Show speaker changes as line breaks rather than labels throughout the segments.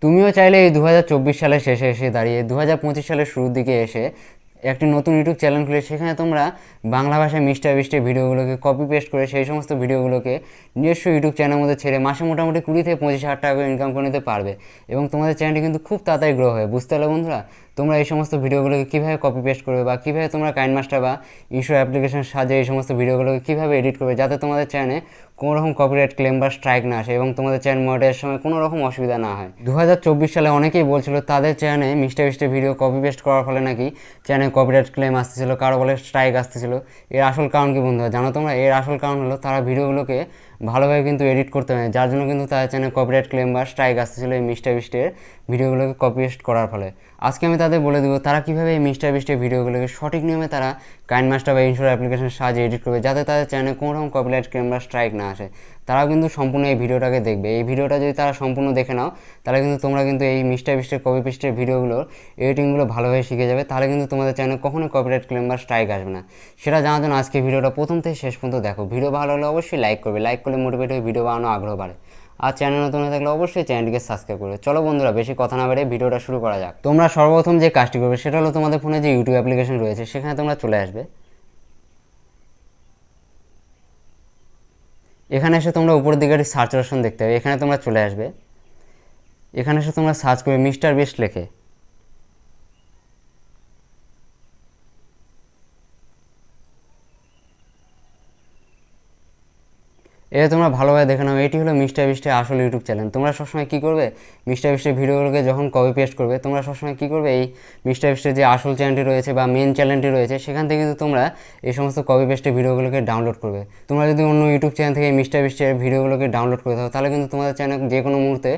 তুমিও চাইলে এই 2024 সালের শেষে এসে দাঁড়িয়ে 2025 সালের শুরুর দিকে এসে একটি নতুন ইউটিউব চ্যানেল খুলে সেখানে তোমরা বাংলা ভাষায় মিস্টার বিস্টের ভিডিওগুলোকে কপি পেস্ট করে সেই সমস্ত ভিডিওগুলোকে নিজস্ব ইউটিউব চ্যানেলের মধ্যে ছেড়ে মাসে মোটামুটি 20 থেকে 25 হাজার টাকা করে ইনকাম করে নিতে পারবে এবং তোমাদের চ্যানেলটি কিন্তু খুব তাড়াতাড়ি গ্রো হবে। বুঝতে পারলে বন্ধুরা? তোমরা এই সমস্ত ভিডিওগুলোকে কীভাবে কপি পেস্ট করবে বা কীভাবে তোমরা কাইনমাস্টার বা ইনশো অ্যাপ্লিকেশনের সাহায্যে এই সমস্ত ভিডিওগুলোকে কীভাবে এডিট করবে যাতে তোমাদের চ্যানেলে কোনো রকম কপিরাইট ক্লেম বা স্ট্রাইক না আসে এবং তোমাদের চ্যানেল মনিটাইজের সময় কোনো রকম অসুবিধা না হয়। 2024 সালে অনেকেই বলছিল তাদের চ্যানেলে মিস্টার বিস্টের ভিডিও কপি পেস্ট করার ফলে নাকি চ্যানেলে কপিরাইট ক্লেম আসতেছিল, কারো বলে স্ট্রাইক আসতেছিল। এর আসল কারণ কি বন্ধুরা জানো তোমরা? এর আসল কারণ হলো তারা ভিডিওগুলোকে ভালোভাবে কিন্তু এডিট করতে পারে, যার জন্য কিন্তু তাদের চ্যানেলে কপিরাইট ক্লেম বা স্ট্রাইক আসতেছিল এই মিস্টার বিস্টের ভিডিওগুলোকে কপি পেস্ট করার ফলে। আজকে আমি তাদের বলে দেবো তারা কীভাবে এই মিস্টার বিস্টের ভিডিওগুলোকে সঠিক নিয়মে তারা কাইনমাস্টার বা ইনশোর অ্যাপ্লিকেশনের সাহায্যে এডিট করবে যাতে তাদের চ্যানেলে কোনো রকম কপিরাইট ক্লেম বা স্ট্রাইক না আসে। তারাও কিন্তু সম্পূর্ণ এই ভিডিওটাকে দেখবে। এই ভিডিওটা যদি তারা সম্পূর্ণ দেখে নাও তাহলে কিন্তু তোমরা কিন্তু এই মিস্টার বিস্টের কপি পেস্টের ভিডিওগুলোর এডিটিংগুলো ভালোভাবে শিখে যাবে। তাহলে কিন্তু তোমাদের চ্যানেলে কখনোই কপিরাইট ক্লেম বা স্ট্রাইক আসবে না। সেটা জানার জন্য আজকে ভিডিওটা প্রথম থেকে শেষ পর্যন্ত দেখো। ভিডিও ভালো হলে অবশ্যই লাইক করবে, লাইক করলে মোটিভেট হয়ে ভিডিও বানানো আগ্রহ বাড়ে। আর চ্যানেল নতুন হয়ে থাকলে অবশ্যই চ্যানেলটিকে সাবস্ক্রাইব করবে। চলো বন্ধুরা বেশি কথা না বেড়ে ভিডিওটা শুরু করা যাক। তোমরা সর্বপ্রথম যে কাজটি করবে সেটা হলো তোমাদের ফোনে যে ইউটিউব অ্যাপ্লিকেশন রয়েছে সেখানে তোমরা চলে আসবে। এখানে এসে তোমরা উপরের দিকে একটি সার্চ অপশন দেখতে হবে, এখানে তোমরা চলে আসবে। এখানে এসে তোমরা সার্চ করবে মিস্টার বিস্ট লেখে। এটা তোমরা ভালোভাবে দেখে নাও, এটি হলো মিস্টার বিস্টের আসল ইউটিউব চ্যানেল। তোমরা সবসময় কী করবে, মিস্টার বিস্টের ভিডিওগুলোকে যখন কপি পেস্ট করবে তোমরা সবসময় কী করবে, এই মিস্টার বিস্টের যে আসল চ্যানেলটি রয়েছে বা মেন চ্যানেলটি রয়েছে সেখান থেকে কিন্তু তোমরা এই সমস্ত কপি পেস্টের ভিডিওগুলোকে ডাউনলোড করবে। তোমরা যদি অন্য ইউটিউব চ্যানেল থেকে মিস্টার বিস্টের ভিডিওগুলোকে ডাউনলোড করে থাকো তাহলে কিন্তু তোমাদের চ্যানেল যে কোনো মুহূর্তে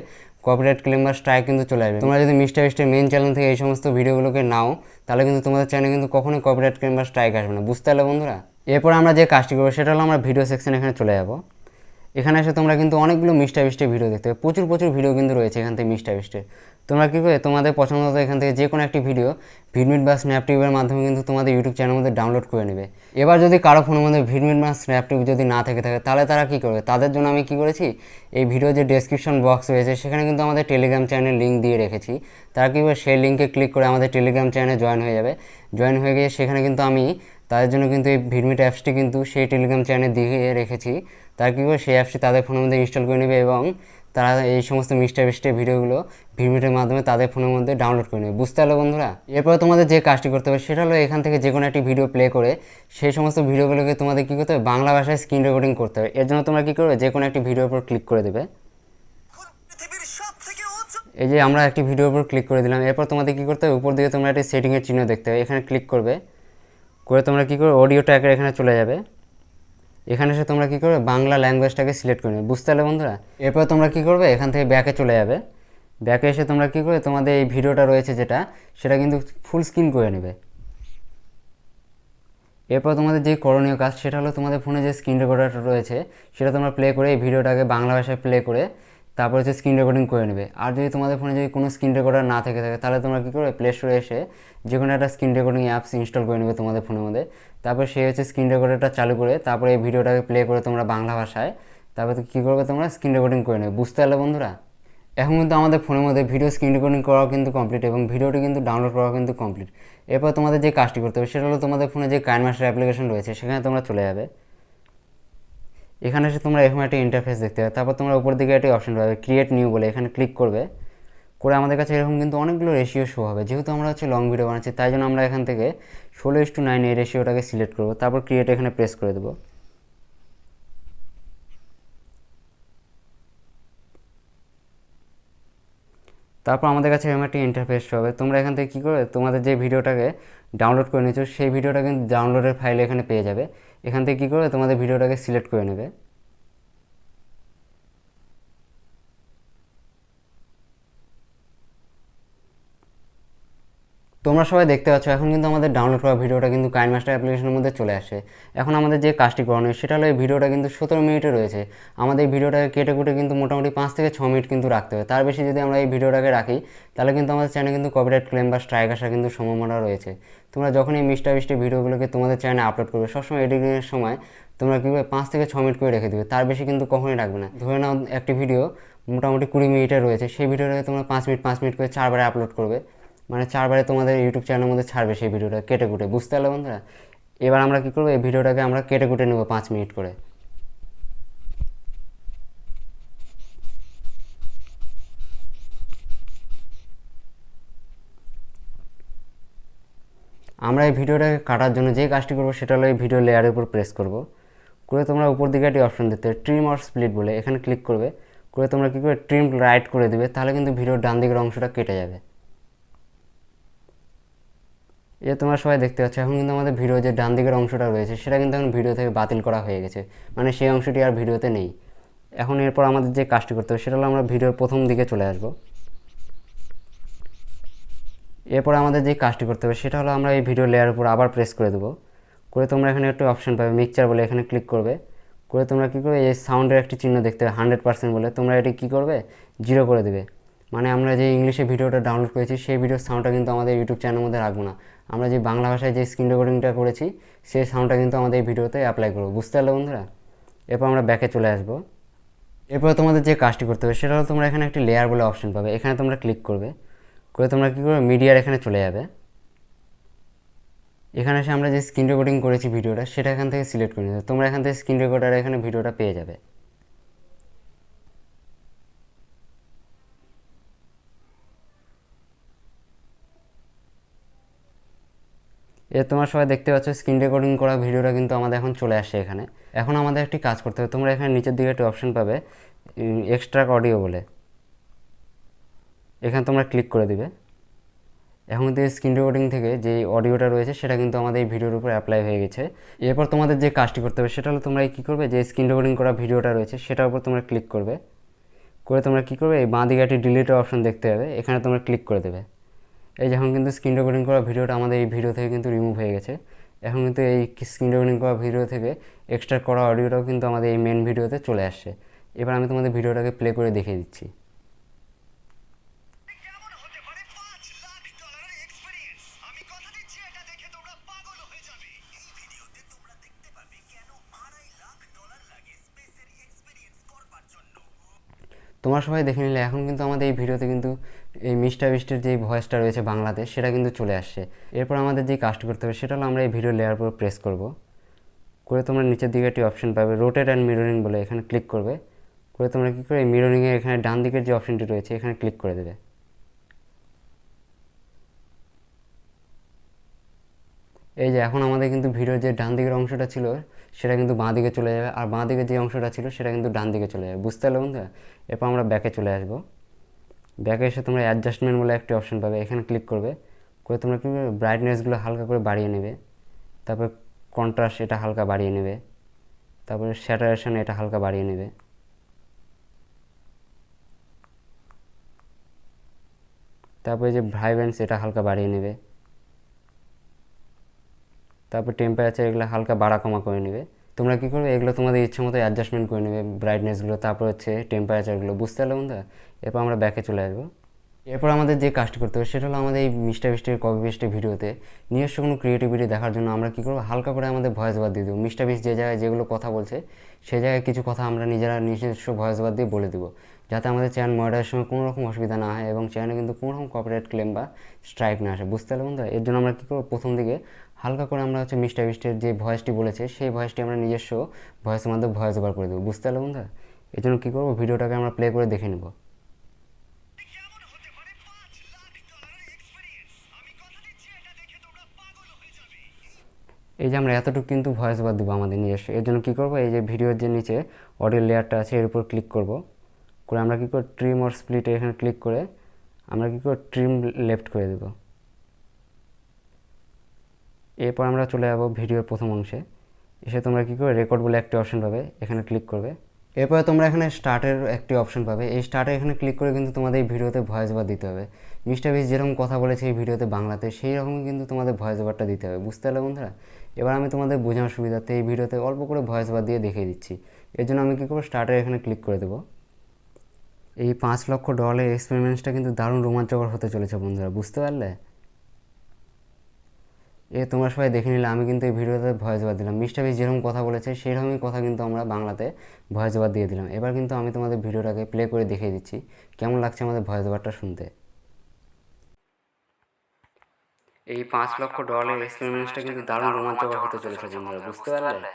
কপিরাইট ক্লেম বা স্ট্রাইক কিন্তু চলে আসবে। তোমরা যদি মিস্টার বিস্টের মেন চ্যানেল থেকে এই সমস্ত ভিডিওগুলোকে নাও তাহলে কিন্তু তোমাদের চ্যানেলে কিন্তু কখনোই কপিরাইট ক্লেম বা স্ট্রাইক আসবে না। বুঝতে পারলে বন্ধুরা? এরপর আমরা যে কাজটি করবো সেটা হলো আমরা ভিডিও সেকশন এখানে চলে যাবো। এখানে এসে তোমরা কিন্তু অনেকগুলো মিস্টার বিস্টের ভিডিও দেখতে পাবে, প্রচুর ভিডিও কিন্তু রয়েছে এখান থেকে মিস্টার বিস্টের। তোমরা কী করে তোমাদের পছন্দ মতো এখান থেকে যে কোনো একটি ভিডিও ভিডমিট বা স্ন্যাপটিউবের মাধ্যমে কিন্তু তোমাদের ইউটিউব চ্যানেলের মধ্যে ডাউনলোড করে নেবে। এবার যদি কারো ফোনের মধ্যে ভিডমিট বা স্ন্যাপটিউব যদি না থেকে থাকে তাহলে তারা কী করবে, তাদের জন্য আমি কী করেছি, এই ভিডিও যে ডেসক্রিপশন বক্স রয়েছে সেখানে কিন্তু আমাদের টেলিগ্রাম চ্যানেলের লিঙ্ক দিয়ে রেখেছি। তারা কী করবে, সেই লিঙ্কে ক্লিক করে আমাদের টেলিগ্রাম চ্যানেলে জয়েন হয়ে যাবে। জয়েন হয়ে গিয়ে সেখানে কিন্তু আমি তাদের জন্য কিন্তু এই ভিডমিট অ্যাপসটি কিন্তু সেই টেলিগ্রাম চ্যানেলে দিয়ে রেখেছি। তারা কী করে সেই অ্যাপসটি তাদের ফোনের মধ্যে ইনস্টল করে নেবে এবং তারা এই সমস্ত মিস্টার বিস্টের ভিডিওগুলো ভিডমিটের মাধ্যমে তাদের ফোনের মধ্যে ডাউনলোড করে নেবে। বুঝতে পারলো বন্ধুরা? এরপরে তোমাদের যে কাজটি করতে হবে সেটা হলো এখান থেকে যে কোনো একটি ভিডিও প্লে করে সেই সমস্ত ভিডিওগুলোকে তোমাদের কী করতে হবে, বাংলা ভাষায় স্ক্রিন রেকর্ডিং করতে হবে। এর জন্য তোমরা কী করবে, যে কোনো একটি ভিডিওর উপর ক্লিক করে দেবে। এই যে আমরা একটি ভিডিওর উপর ক্লিক করে দিলাম। এরপর তোমাদের কী করতে হবে, উপর দিকে তোমরা একটি সেটিংয়ের চিহ্ন দেখতে হবে, এখানে ক্লিক করবে। করে তোমরা কী করবে, অডিও ট্র্যাকের এখানে চলে যাবে। এখানে এসে তোমরা কী করবে, বাংলা ল্যাঙ্গুয়েজটাকে সিলেক্ট করে নেবে। বুঝতে পারলে বন্ধুরা? এরপর তোমরা কী করবে, এখান থেকে ব্যাকে চলে যাবে। ব্যাকে এসে তোমরা কী করবে, তোমাদের এই ভিডিওটা রয়েছে যেটা সেটা কিন্তু ফুল স্ক্রিন করে নেবে। এরপর তোমাদের যে করণীয় কাজ সেটা হলো তোমাদের ফোনে যে স্ক্রিন রেকর্ডারটা রয়েছে সেটা তোমরা প্লে করে এই ভিডিওটাকে বাংলা ভাষায় প্লে করে তারপর হচ্ছে স্ক্রিন রেকর্ডিং করে নেবে। আর যদি তোমাদের ফোনে যদি কোনো স্ক্রিন রেকর্ডার না থেকে থাকে তাহলে তোমরা কী করবে, প্লে স্টোরে এসে যে কোনো একটা স্ক্রিন রেকর্ডিং অ্যাপস ইনস্টল করে নেবে তোমাদের ফোনের মধ্যে। তারপর সেই হচ্ছে স্ক্রিন রেকর্ডারটা চালু করে তারপরে এই ভিডিওটাকে প্লে করে তোমরা বাংলা ভাষায় তারপর কী করবে, তোমরা স্ক্রিন রেকর্ডিং করে নেবে। বুঝতে পারলে বন্ধুরা? এখন কিন্তু আমাদের ফোনের মধ্যে ভিডিও স্ক্রিন রেকর্ডিং করাও কিন্তু কমপ্লিট এবং ভিডিওটি কিন্তু ডাউনলোড করাও কিন্তু কমপ্লিট। এরপর তোমাদের যে কাজটি করতে হবে সেটা হলো তোমাদের ফোনে যে কাইনমাস্টার অ্যাপ্লিকেশন রয়েছে সেখানে তোমরা চলে যাবে। এখানে এসে তোমরা এরকম একটা ইন্টারফেস দেখতে পাবে। তারপর তোমরা উপর দিকে একটি অপশন পাবে ক্রিয়েট নিউ বলে, এখানে ক্লিক করবে। করে আমাদের কাছে এরকম কিন্তু অনেকগুলো রেশিও শো হবে। যেহেতু আমরা হচ্ছে লং ভিডিও বানাচ্ছি তাই জন্য আমরা এখান থেকে 16:9 এই রেশিওটাকে সিলেক্ট করবো। তারপর ক্রিয়েট এখানে প্রেস করে দেবো। তারপর আমাদের কাছে এরকম একটা ইন্টারফেস হবে। তোমরা এখান থেকে কী করবে, তোমাদের যে ভিডিওটাকে ডাউনলোড করে নিয়েছো সেই ভিডিওটা কিন্তু ডাউনলোডের ফাইল এখানে পেয়ে যাবে। এখান থেকে কী করবে, তোমাদের ভিডিওটাকে সিলেক্ট করে নেবে। তোমরা সবাই দেখতে পাচ্ছ এখন কিন্তু আমাদের ডাউনলোড করা ভিডিওটা কিন্তু কাইনমাস্টার অ্যাপ্লিকেশনের মধ্যে চলে আসে। এখন আমাদের যে কাজটি করানো সেটা হলো এই ভিডিওটা কিন্তু 17 মিনিটে রয়েছে। আমাদের এই ভিডিওটাকে কেটে কুটে কিন্তু মোটামুটি 5 থেকে 6 মিনিট কিন্তু রাখতে হবে। তার বেশি যদি আমরা এই ভিডিওটাকে রাখি তাহলে কিন্তু আমাদের চ্যানেলে কিন্তু কপিরাইট ক্লেম বা স্ট্রাইক আসার কিন্তু সম্ভাবনা রয়েছে। তোমরা যখন এই মিস্টার বিস্টের ভিডিওগুলোকে তোমাদের চ্যানেলে আপলোড করবে সবসময় এডিটিংয়ের সময় তোমরা কীভাবে 5 থেকে 6 মিনিট করে রেখে দেবে, তার বেশি কিন্তু কখনোই রাখবে না। ধরে নাও একটি ভিডিও মোটামুটি 20 মিনিটের রয়েছে, সেই ভিডিওটাকে তোমরা 5 মিনিট করে 4বারে আপলোড করবে, মানে 4বারে তোমাদের ইউটিউব চ্যানেলের মধ্যে ছাড়বে সেই ভিডিওটা কেটে কুটে, বুঝতে পারলে বন্ধুরা। এবার আমরা কী করবো, এই ভিডিওটাকে আমরা কেটে কুটে নেবো 5 মিনিট করে। আমরা এই ভিডিওটাকে কাটার জন্য যে কাজটি করবো সেটা হলো এই ভিডিও লেয়ারের উপর প্রেস করব, করে তোমরা উপর দিকে একটি অপশন দিতে ট্রিম অর স্প্লিট বলে এখানে ক্লিক করবে, করে তোমরা কী করে ট্রিম রাইট করে দেবে, তাহলে কিন্তু ভিডিওর ডান দিকের অংশটা কেটে যাবে। তোমরা সবাই দেখতে পাচ্ছ এখন কিন্তু আমাদের ভিডিও যে ডান দিকের অংশটা রয়েছে সেটা কিন্তু এখন ভিডিও থেকে বাতিল করা হয়ে গেছে, মানে সেই অংশটি আর ভিডিওতে নেই। এখন এরপর আমাদের যে কাজটি করতে হবে সেটা হলো আমরা ভিডিওর প্রথম দিকে চলে আসবো। এরপর আমাদের যে কাজটি করতে হবে সেটা হলো আমরা এই ভিডিও লেয়ার উপর আবার প্রেস করে দেবো, করে তোমরা এখানে একটু অপশন পাবে মিক্সচার বলে, এখানে ক্লিক করবে, করে তোমরা কী করবে এই সাউন্ডের একটি চিহ্ন দেখতে হবে 100% বলে, তোমরা এটি কী করবে 0 করে দেবে। মানে আমরা যে ইংলিশে ভিডিওটা ডাউনলোড করেছি সেই ভিডিওর সাউন্ডটা কিন্তু আমাদের ইউটিউব চ্যানেলের মধ্যে রাখবো না, আমরা যে বাংলা ভাষায় যে স্ক্রিন রেকর্ডিংটা করেছি সেই সাউন্ডটা কিন্তু আমাদের এই ভিডিওতে অ্যাপ্লাই করবো, বুঝতে পারলে বন্ধুরা। এরপর আমরা ব্যাকে চলে আসবো। এরপরে তোমাদের যে কাজটি করতে হবে সেটা হলো তোমরা এখানে একটি লেয়ার বলে অপশন পাবে, এখানে তোমরা ক্লিক করবে, করে তোমরা কী করবে মিডিয়ার এখানে চলে যাবে। এখানে এসে আমরা যে স্ক্রিন রেকর্ডিং করেছি ভিডিওটা সেটা এখান থেকে সিলেক্ট করে নেবে, তোমরা এখান থেকে স্ক্রিন রেকর্ডার এখানে ভিডিওটা পেয়ে যাবে। তোমরা সবাই দেখতে পাচ্ছ স্ক্রিন রেকর্ডিং করা ভিডিওটা কিন্তু আমাদের এখন চলে আসছে এখানে। এখন আমাদের একটি কাজ করতে হবে, তোমরা এখানে নিচের দিকে একটা অপশন পাবে এক্সট্রাক্ট অডিও বলে, এখানে তোমরা ক্লিক করে দিবে। এখন কিন্তু স্ক্রিন রেকর্ডিং থেকে যে অডিওটা রয়েছে সেটা কিন্তু আমাদের এই ভিডিওর উপর অ্যাপ্লাই হয়ে গেছে। এরপর তোমাদের যে কাজটি করতে হবে সেটা হলো তোমরা কী করবে যে স্ক্রিন রেকর্ডিং করা ভিডিওটা রয়েছে সেটার উপর তোমরা ক্লিক করবে, করে তোমরা কী করবে এই বাঁ দিকে একটি ডিলিটের অপশন দেখতে হবে, এখানে তোমরা ক্লিক করে দেবে। এই যখন কিন্তু স্ক্রিন রেকর্ডিং করা ভিডিওটা আমাদের এই ভিডিও থেকে কিন্তু রিমুভ হয়ে গেছে। এখন কিন্তু এই স্ক্রিন রেকর্ডিং করা ভিডিও থেকে এক্সট্রা করা অডিওটাও কিন্তু আমাদের এই মেন ভিডিওতে চলে আসছে। এবার আমি তোমাদের ভিডিওটাকে প্লে করে দেখিয়ে দিচ্ছি। তোমরা সবাই দেখে নিলে এখন কিন্তু আমাদের এই ভিডিওতে কিন্তু এই মিস্টার বিস্টের যে ভয়েসটা রয়েছে বাংলাতে সেটা কিন্তু চলে আসছে। এরপর আমাদের যে কাজটি করতে হবে সেটা হলো আমরা এই ভিডিও লেয়ার উপর প্রেস করব, করে তোমরা নিচের দিকে একটি অপশন পাবে রোটেট অ্যান্ড মিররিং বলে, এখানে ক্লিক করবে, করে তোমরা কী করে এই মিররিংয়ের এখানে ডান দিকের যে অপশনটি রয়েছে এখানে ক্লিক করে দেবে। এই যে এখন আমাদের কিন্তু ভিডিওর যে ডান দিকের অংশটা ছিল সেটা কিন্তু বাঁ দিকে চলে যাবে, আর বাঁ দিকের যে অংশটা ছিল সেটা কিন্তু ডান দিকে চলে যাবে, বুঝতে পারলে বন্ধুরা। এরপর আমরা ব্যাকে চলে আসবো। ব্যাকে এসে তোমরা অ্যাডজাস্টমেন্ট বলে একটি অপশন পাবে, এখানে ক্লিক করবে, করে তোমরা কী করবে ব্রাইটনেসগুলো হালকা করে বাড়িয়ে নেবে, তারপর কন্ট্রাস্ট এটা হালকা বাড়িয়ে নেবে, তারপরে স্যাটারেশন এটা হালকা বাড়িয়ে নেবে, তারপরে যে ভাইব্রেন্স এটা হালকা বাড়িয়ে নেবে, তারপর টেম্পারেচার এগুলো হালকা বাড়া কমা করে নেবে। তোমরা কী করবে এগুলো তোমাদের ইচ্ছে মতো অ্যাডজাস্টমেন্ট করে নেবে, ব্রাইটনেসগুলো, তারপর হচ্ছে টেম্পারেচারগুলো, বুঝতে পারলে বন্ধুরা। এরপর আমরা ব্যাকে চলে আসবো। এরপর আমাদের যে কাজটি করতে হবে সেটা হলো আমাদের এই মিস্টার বিস্টের কপি পেস্টের ভিডিওতে নিজস্ব কোনো ক্রিয়েটিভিটি দেখার জন্য আমরা কী করবো হালকা করে আমাদের ভয়েস ওভার দিয়ে দেবো। মিস্টার বিস্ট যে জায়গায় যেগুলো কথা বলছে সেই জায়গায় কিছু কথা আমরা নিজস্ব ভয়েস ওভার দিয়ে বলে দেবো, যাতে আমাদের চ্যানেল মনিটাইজের সময় কোনো রকম অসুবিধা না হয় এবং চ্যানেলে কিন্তু কোনো রকম কপিরাইট ক্লেম বা স্ট্রাইক না আসে, বুঝতে পারলে বন্ধুরা। এর জন্য আমরা কী করবো প্রথম দিকে হালকা করে আমরা হচ্ছে মিস্টার বিস্টের যে ভয়েসটি বলেছে সেই ভয়েসটি আমরা নিজস্ব ভয়েসের মাধ্যমে ভয়েস ওভার করে দেবো, বুঝতে পারলে বন্ধুরা। এর জন্য কী করবো ভিডিওটাকে আমরা প্লে করে দেখে নেব। এই যে আমরা এতটুকু কিন্তু ভয়েস ওভার দেবো আমাদের নিজস্ব। এর জন্য কী করবো এই যে ভিডিওর যে নিচে অডিও লেয়ারটা আছে এর উপর ক্লিক করব, করে আমরা কী করব ট্রিম অর স্প্লিট এখানে ক্লিক করে আমরা কী করব ট্রিম লেফট করে দেব। এরপর আমরা চলে যাব ভিডিওর প্রথম অংশে, এসে তোমরা কী করবে রেকর্ড বলে একটি অপশন পাবে, এখানে ক্লিক করবে। এরপরে তোমরা এখানে স্টার্টের একটি অপশন পাবে, এই স্টার্টে এখানে ক্লিক করে কিন্তু তোমাদের এই ভিডিওতে ভয়েস ওভার দিতে হবে। মিস্টার বিস্ট যেরকম কথা বলেছে এই ভিডিওতে বাংলাতে সেই রকমই কিন্তু তোমাদের ভয়েস ওভারটা দিতে হবে, বুঝতে পারলে বন্ধুরা। এবার আমি তোমাদের বোঝানোর সুবিধার্থে এই ভিডিওতে অল্প করে ভয়েস ওভার দিয়ে দেখিয়ে দিচ্ছি। এর জন্য আমি কী করবো স্টার্টের এখানে ক্লিক করে দেবো। এই $5 লক্ষ এক্সপেরিমেন্টসটা কিন্তু দারুণ রোমাঞ্চকর হতে চলেছে বন্ধুরা, বুঝতে পারলে। তোমরা সবাই দেখে নিলে আমি কিন্তু এই ভিডিওতে ভয়েস ওভার দিলাম। মিস্টার বিস্ট যেরকম কথা বলেছে সেরকমই কথা কিন্তু আমরা বাংলাতে ভয়েস ওভার দিয়ে দিলাম। এবার কিন্তু আমি তোমাদের ভিডিওটাকে প্লে করে দেখিয়ে দিচ্ছি কেমন লাগছে আমাদের ভয়েস ওভারটা শুনতে। এই $5 লক্ষ এক্সপেরিমেন্টটা কিন্তু দারুণ রোমাঞ্চকর হতে চলেছে বন্ধুরা, বুঝতে পারলে?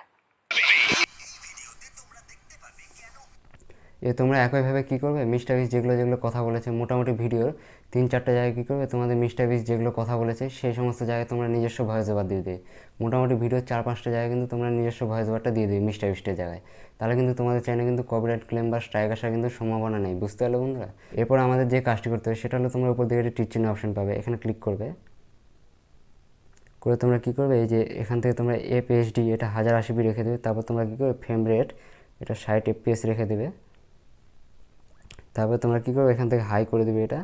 তোমরা একইভাবে কী করবে, মিস্টার বিস্ট যেগুলো যেগুলো কথা বলেছে মোটামুটি ভিডিওর 3-4টা জায়গায় কী করবে, তোমাদের মিস্টার বিস্ট যেগুলো কথা বলেছে সেই সমস্ত জায়গায় তোমরা নিজস্ব ভয়েস ওভার দিয়ে দেবে। মোটামুটি ভিডিওর 4-5টা জায়গায় কিন্তু তোমরা নিজস্ব ভয়েস ওভারটা দিয়ে দেবে মিস্টার বিস্টের জায়গায়। তাহলে কিন্তু তোমাদের চ্যানেলে কিন্তু কপিরাইট ক্লেম বা স্ট্রাইক আসার কিন্তু সম্ভাবনা নেই, বুঝতে পারলে বন্ধুরা? এরপর আমাদের যে কাজটি করতে হবে সেটা হলো তোমরা উপর দিকে একটা টিক চিহ্ন অপশন পাবে, এখানে ক্লিক করবে। করে তোমরা কী করবে, এই যে এখান থেকে তোমরা FHD এটা 1080p রেখে দেবে। তারপর তোমরা কী করবে, ফ্রেম রেট এটা 60 FPS রেখে দেবে। তারপর তোমরা কী করবে, এখান থেকে হাই করে দেবে এটা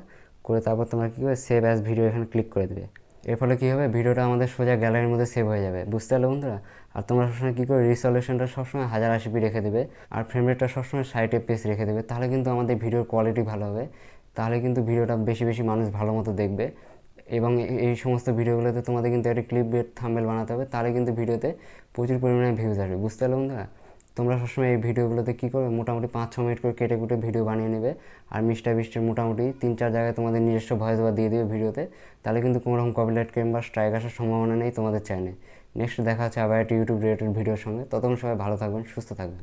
করে। তারপর তোমরা কী করবে, সেভ অ্যাজ ভিডিও এখানে ক্লিক করে দেবে। এর ফলে কী হবে, ভিডিওটা আমাদের সোজা গ্যালারির মধ্যে সেভ হয়ে যাবে, বুঝতে পারলে বন্ধুরা? আর তোমরা সবসময় কী করবে, রিসলিউশনটা সবসময় 1080p রেখে দেবে আর ফ্রেম রেটটা সবসময় 60 FPS রেখে দেবে। তাহলে কিন্তু আমাদের ভিডিওর কোয়ালিটি ভালো হবে, তাহলে কিন্তু ভিডিওটা বেশি বেশি মানুষ ভালো মতো দেখবে। এবং এই সমস্ত ভিডিওগুলোতে তোমাদের কিন্তু একটা ক্লিপ বেট থাম্বনেল বানাতে হবে, তাহলে কিন্তু ভিডিওতে প্রচুর পরিমাণে ভিউজ আসবে, বুঝতে পারলে বন্ধুরা? তোমরা সবসময় এই ভিডিওগুলোতে কী করবে, মোটামুটি 5-6 মিনিট করে কেটে কুটে ভিডিও বানিয়ে নেবে। আর মিস্টার বিস্টের মোটামুটি 3-4 জায়গায় তোমাদের নিজস্ব ভয়েস ওভার দিয়ে দেবে ভিডিওতে। তাহলে কিন্তু কোনো রকম কপিরাইট ক্লেম বা স্ট্রাইক আসার সম্ভাবনা নেই তোমাদের চ্যানেলে। নেক্সট দেখা হচ্ছে আবার একটা ইউটিউব রিলেটেড ভিডিওর সঙ্গে। ততক্ষণ সবাই ভালো থাকবেন, সুস্থ থাকবেন।